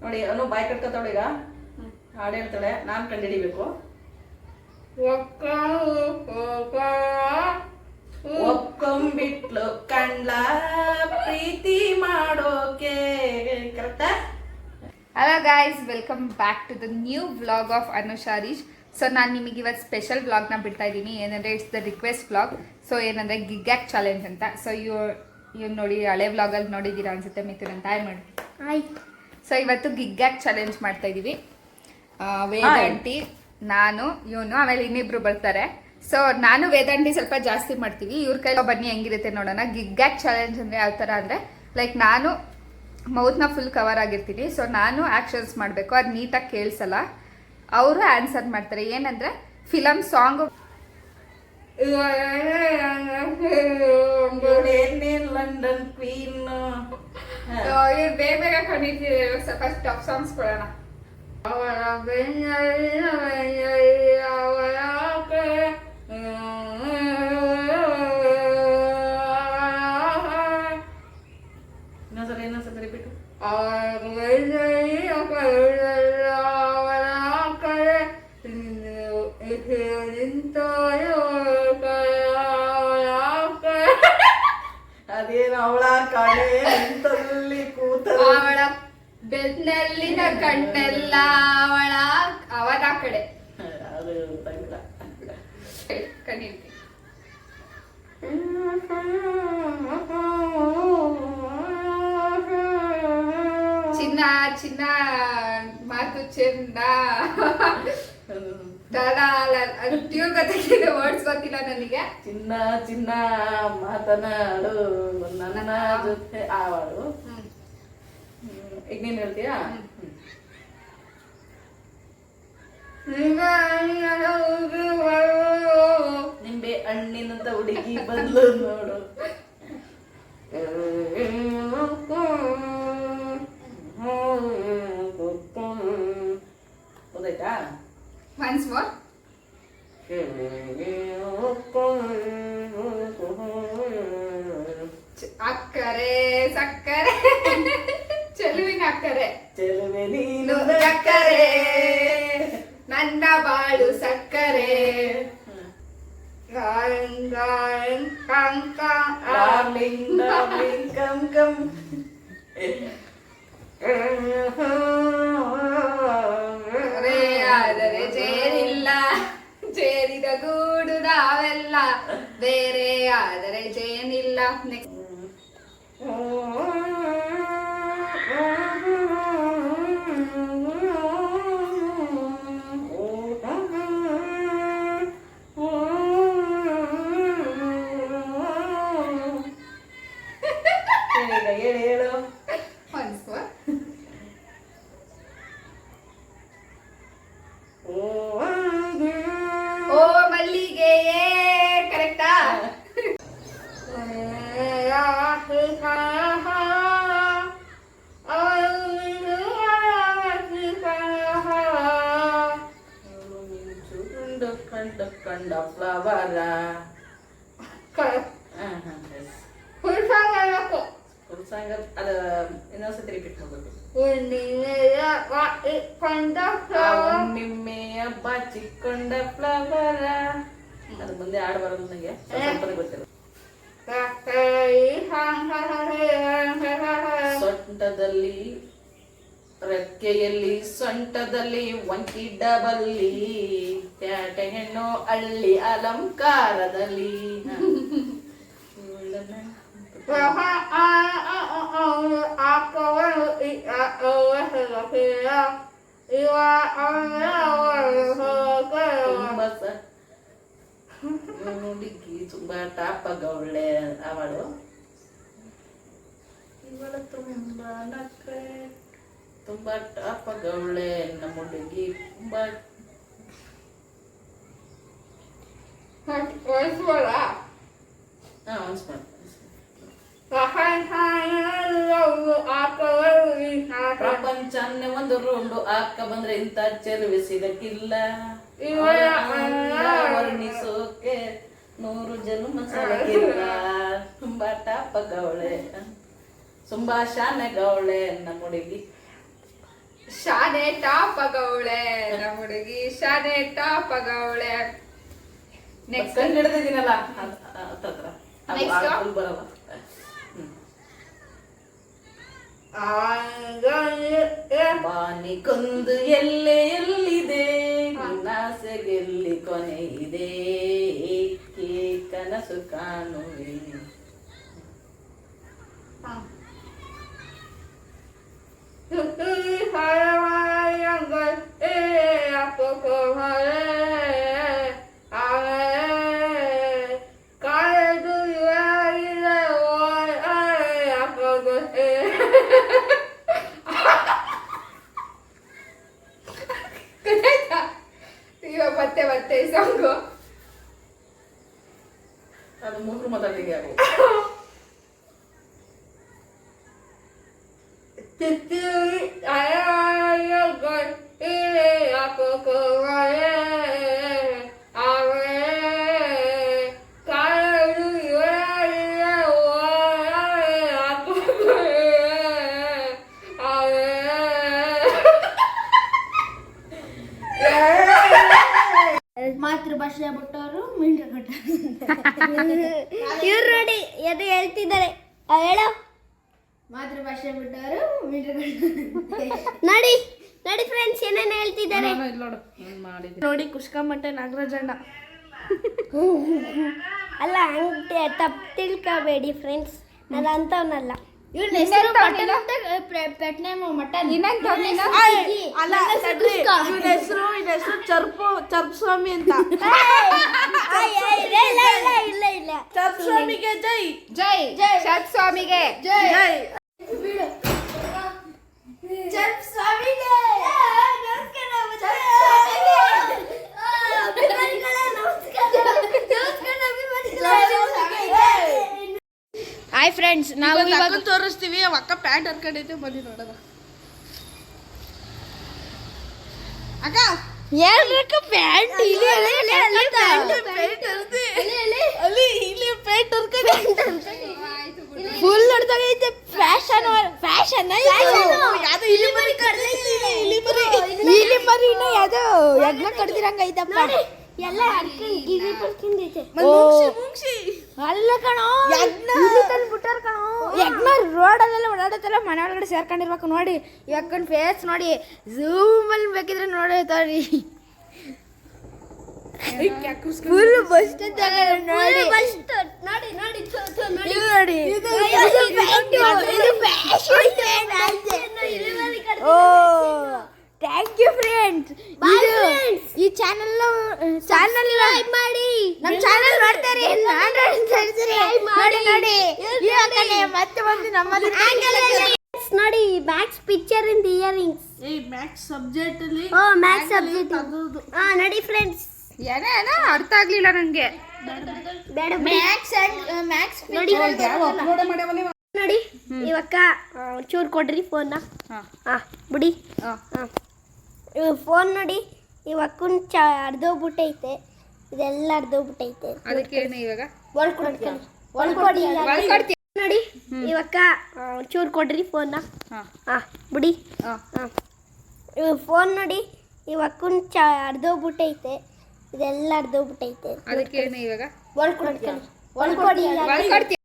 ನೋಡಿ ಅನು ಬಾಯಿ ಕಟ್ಕೊತಾವಳೆ ಈಗ ಹಾಡು ಹೇಳ್ತಾಳೆ ನಾನು ಕಂಡಿಡಿಬೇಕು ಒಕ್ಕೊಂಬಿಟ್ಲು ಕಂಡ್ಲ ಪ್ರೀತಿ ಮಾಡೋಕೆ ಕರೆಕ್ಟಾ. Hello guys, welcome back to the new vlog of ಅನುಷಾರೀಶ್. ಸೊ ನಾನು ನಿಮಗೆ ಇವತ್ತು ಸ್ಪೆಷಲ್ ವ್ಲಾಗ್ನ ಬಿಡ್ತಾ ಇದ್ದೀನಿ. ಏನಂದರೆ it's the request vlog. So ಏನಂದರೆ ಗಿಗ್ಯಾಕ್ ಚಾಲೆಂಜ್ ಅಂತ. ಸೊ ಇವ್ ನೋಡಿ ಹಳೆ ವ್ಲಾಗಲ್ಲಿ ನೋಡಿದ್ದೀರಾ ಅನ್ಸುತ್ತೆ. ಮಿಥುನ್ ಅಂತ ಹಾಯ್ ಮಾಡಿ. ಆಯ್ತು. ಸೊ ಇವತ್ತು ಗಿಗ್ಯಾಕ್ ಚಾಲೆಂಜ್ ಮಾಡ್ತಾ ಇದ್ದೀವಿ. ವೇದಾಂಟಿ, ನಾನು, ಇವನು, ಆಮೇಲೆ ಇನ್ನಿಬ್ರು ಬರ್ತಾರೆ. ಸೊ ನಾನು ವೇದಾಂಟಿ ಸ್ವಲ್ಪ ಜಾಸ್ತಿ ಮಾಡ್ತೀವಿ. ಇವ್ರ ಕೈ ಬನ್ನಿ ಹೆಂಗಿರುತ್ತೆ ನೋಡೋಣ. ಗಿಗ್ಯಾಕ್ ಚಾಲೆಂಜ್ ಅಂದರೆ ಯಾವ ಥರ ಅಂದರೆ ಲೈಕ್ ನಾನು ಮೌತ್ನ ಫುಲ್ ಕವರ್ ಆಗಿರ್ತೀನಿ. ಸೊ ನಾನು ಆ್ಯಕ್ಷನ್ಸ್ ಮಾಡಬೇಕು, ಅದು ನೀಟಾಗಿ ಕೇಳಿಸಲ್ಲ. ಅವರು ಆನ್ಸರ್ ಮಾಡ್ತಾರೆ. ಏನಂದರೆ ಫಿಲಮ್ ಸಾಂಗ್ ಲಂಡನ್ ಕ್ವೀನ್. ಇವ್ರು ಬೇಗ ಬೇಗ ಕಂಡಿದ್ದೀವಿ. ಸ್ವಲ್ಪ ಟಾಪ್ ಸಾಂಗ್ಸ್ ಕೊಡೋಣ. ಇನ್ನೊಂದ್ಸಲ ರಿಪೀಟು. ಅದೇನು ಅವಳ ಕಡೆ ನಿಂತಲ್ಲಿ ಕೂತ ಅವಳ ಬೆನ್ನಲ್ಲಿನ ಕಣ್ಣೆಲ್ಲ ಅವನ ಕಡೆ. ಅದು ಗೊತ್ತಾಗಿಲ್ಲ. ಕಣ್ಣೀರ್ತಿ ಚಿನ್ನ ಚಿನ್ನ ಮಾತು ಚೆನ್ನ ಟ್ಯೂನ್ ಗೊತ್ತಾಗಿದೆ, ವರ್ಡ್ಸ್ ಗೊತ್ತಿಲ್ಲ ನನಗೆ. ಚಿನ್ನ ಚಿನ್ನ ಮಾತನಾಡು ನನ್ನ ಜೊತೆ ಆವಾಡು. ಈಗ ನೀನ್ ಹೇಳ್ತೀಯಾ? ನಿಂಬೆ ಹಣ್ಣಿನಂತ ಹುಡುಗಿ ಬಂದು ನೋಡು. ಗೊತ್ತಾಯ್ತಾ? Once more. ಅಕ್ಕರೆ ಸಕ್ಕರೆ ಚೆಲುವಿನ ಅಕ್ಕರೆ, ಚೆಲುವೆ ನೀನು ಸಕ್ಕರೆ ನನ್ನ ಬಾಳು ಸಕ್ಕರೆ. Darling darling come come. ಆದರೆ ಜೇನಿಲ್ಲ, ಜೇರಿದ ಗೂಡು ನಾವೆಲ್ಲ, ಬೇರೆ ಆದರೆ ಜೇನಿಲ್ಲ. ನೆಕ್ಸ್ಟ್ ಹೇಳು. ಓ ಮಲ್ಲಿಗೆ ಕರೆಕ್ಟಾ? ಕಂಡ ಫ್ಲವರ. ಫುಲ್ ಸಾಂಗ್ ಅದು ಇನ್ನೊಂದ್ಸತಿ ರಿಪೀಟ್ ಮಾಡ್ಬೇಕು. ನಿಮ್ಮೆಯ ಬಾಚಿಕೊಂಡ ಫ್ಲವರ. ಅದು ಮುಂದೆ ಆಡ್ ಬರೋದು ನನಗೆ ಸ್ವಲ್ಪ ಗೊತ್ತಿಲ್ಲ. ಸೊಂಟದಲ್ಲಿ ರೆಕ್ಕೆಯಲ್ಲಿ ಸೊಂಟದಲ್ಲಿ ಒಂಟಿ ಡಬಲ್ಲಿ ಪ್ಯಾಟೆ ಹೆಣ್ಣು ಹಳ್ಳಿ ಅಲಂಕಾರದಲ್ಲಿ. ಹುಡುಗಿ ತುಂಬಾ ಟಾಪಗೌಳೆ ಅವಳು. ಇವಳು ತುಂಬಾ ನಕ್ರೆ ತುಂಬಾ ಟಾಪಗೌಳೆ ನಮ್ಮ ಹುಡುಗಿ ತುಂಬಾ. ಒನ್ಸ್ ಮಾಡಿ. ಪ್ರಪಂಚನ್ನೇ ಒಂದು ರೌಂಡು ಹಾಕ ಬಂದ್ರೆ ಇಂಥ ಚೆಲುವೆ ಸಿಗಕ್ಕಿಲ್ಲ. ವರ್ಣಿಸೋಕೆ 100 ಜನ್ಮ ಸಾಲಕ್ಕಿಲ್ಲ. ತುಂಬಾ ಟಾಪಗೌಳೆ, ತುಂಬಾ ಶಾನೆ ಗೌಳೆ ನಮ್ಮ ಹುಡುಗಿ. ಶಾನೆ ಟಾಪ್ ಆಗವಳೆ ನಮ್ಮ ಹುಡುಗಿ, ಶಾನೆ ಟಾಪ್ ಆಗವಳೆ. ನೆಕ್ಸ್ಟ್ ಕಣ್ಣು ಹಿಡ್ದಿದ್ದೀನಲ್ಲ ಹತ್ತತ್ರ Next? ಬರಲ್ಲ. ಬಾನಿ ಕೊಂದು ಎಲ್ಲೆ ಎಲ್ಲಿದೆ ನಾಸೆಗೆಲ್ಲಿ ಕೊನೆ ಇದೆ ಏಕೆ ಕನಸು ಕಾಣುವೆ. ಇವಾಗ ಮತ್ತೆ ಈ ಸಾಂಗು ಅದು ಮೂರು ಮಾತಾಡಿಗೆ ಯಾರು ಮಾತೃಭಾಷೆ ಬಿಟ್ಟವರು ಮಿಂಡ್ರ ಇವ್ರು ನೋಡಿ ಎದು ಹೇಳ್ತಿದ್ದಾರೆ ಹೇಳೋ ಮಾತೃಭಾಷೆ ಬಿಟ್ಟವರು ಮಿಂಡ್ರ ನೋಡಿ ನೋಡಿ ಫ್ರೆಂಡ್ಸ್ ಏನೇನು ಹೇಳ್ತಿದ್ದಾರೆ ನೋಡು ಮಾಡಿದ್ದೆ ನೋಡಿ ಕುಷ್ಕಮಠ ನಾಗರಾಜಣ್ಣ ಅಲ್ಲ ಹಂಗೆ ತಪ್ಪು ತಿಳ್ಕೊಬೇಡಿ ಫ್ರೆಂಡ್ಸ್ ನಾನು ಅಂತವನಲ್ಲ ಇವ್ನ ಹೆಸರು ಮಟನ್ ಹೆಸರು ಚರ್ಪಸ್ವಾಮಿ ಅಂತ. ಇಲ್ಲ ಚರ್ಪಸ್ವಾಮಿಗೆ ಜೈ ಜೈ ಜೈ ಸ್ವಾಮಿಗೆ ಜೈ. ಹಾಯ್ ಫ್ರೆಂಡ್ಸ್ ನಾವು ಇವಾಗ ತೋರಿಸ್ತೀವಿ. ಅಕ್ಕ ಪ್ಯಾಂಟ್ ಹರ್ಕೊಂಡೈತೆ ಬನ್ನಿ ನೋಡೋಣ. ಅಕ್ಕ ಹೇಳ್ಬೇಕು ಪ್ಯಾಂಟ್ ಇಲ್ಲಿ ಫುಲ್ ಹೊಡ್ದಾಗೈತೆ ಫ್ಯಾಷನ್ ಇಲ್ಲಿ ಮರಿನ ಯಾವ್ದೋ ಯಜ್ಞ ಕಡ್ದಿರಂಗೈತಪ್ಪ ಎಲ್ಲ ಅಲ್ಲ ಕಣೋ ಬಿಟ್ಟಾರ ಕಣೋ ಯಜ್ಞ ರೋಡಲ್ಲೆಲ್ಲ ಓಡಾಡತ್ತಲ್ಲ ಮನೆ ಒಳಗಡೆ ಸೇರ್ಕೊಂಡಿರ್ಬೇಕು ನೋಡಿ ಯಕ್ಕನ್ ಫೇಸ್ ನೋಡಿ ಝೂಮ್ ಅಲ್ಲಿ ಬೇಕಿದ್ರೆ ನೋಡೈತವ್ರಿ ಫುಲ್ ಬಸ್ ನೋಡಿ ಓ ಥ್ಯಾಂಕ್ ಯು ಫ್ರೆಂಡ್ಸ್. ಈ ಚಾನಲ್ ಮಾಡಿ ನಮ್ಮ ಚಾನಲ್ ನೋಡ್ತಾರೆ ನೋಡಿ ಮತ್ತೆ ಬಂದು ನಮ್ಮಲ್ಲಿ ನೋಡಿ ಮ್ಯಾಕ್ಸ್ ಪಿಕ್ಚರ್ ಇಂದ ಇಯರಿಂಗ್ಸ್ ಮ್ಯಾಥ್ಸ್ ಸಬ್ಜೆಕ್ಟ್ ಅಲ್ಲಿ ಮ್ಯಾಕ್ಸ್ ಸಬ್ಜೆಕ್ಟ್ ನೋಡಿ ಫ್ರೆಂಡ್ಸ್ ಏನೇನೋ ಅರ್ಥ ಆಗ್ಲಿಲ್ಲ ನಂಗೆ. ಮ್ಯಾಕ್ಸ್ ನೋಡಿ ಇವಕ್ಕ ಚೂರು ಕೊಡ್ರಿ ಫೋನ್ನ ಬಿಡಿ ಫೋನ್ ನೋಡಿ ಇವಕ್ಕನ್ ಅರ್ಧೋಗ್ಬಿಟ್ಟೈತೆ ಇದೆಲ್ಲ ಅರ್ಧೋಗ್ಬಿಟ್ಟೈತೆ ಅದಕ್ಕೇನು ಇವಾಗ ನೋಡಿ ಇವಕ್ಕ ಚೂರು ಕೊಡ್ರಿ ಫೋನ್ನ ಬಿಡಿ ಫೋನ್ ನೋಡಿ ಇವಕ್ಕನ್ ಅರ್ಧೋಗ್ಬಿಟ್ಟೈತೆ ಇದೆಲ್ಲ ಅರ್ಧೋಗ್ಬಿಟ್ಟೈತೆ ಅದಕ್ಕೇನು ಇವಾಗ ಒಳ್ಕೊಡಿ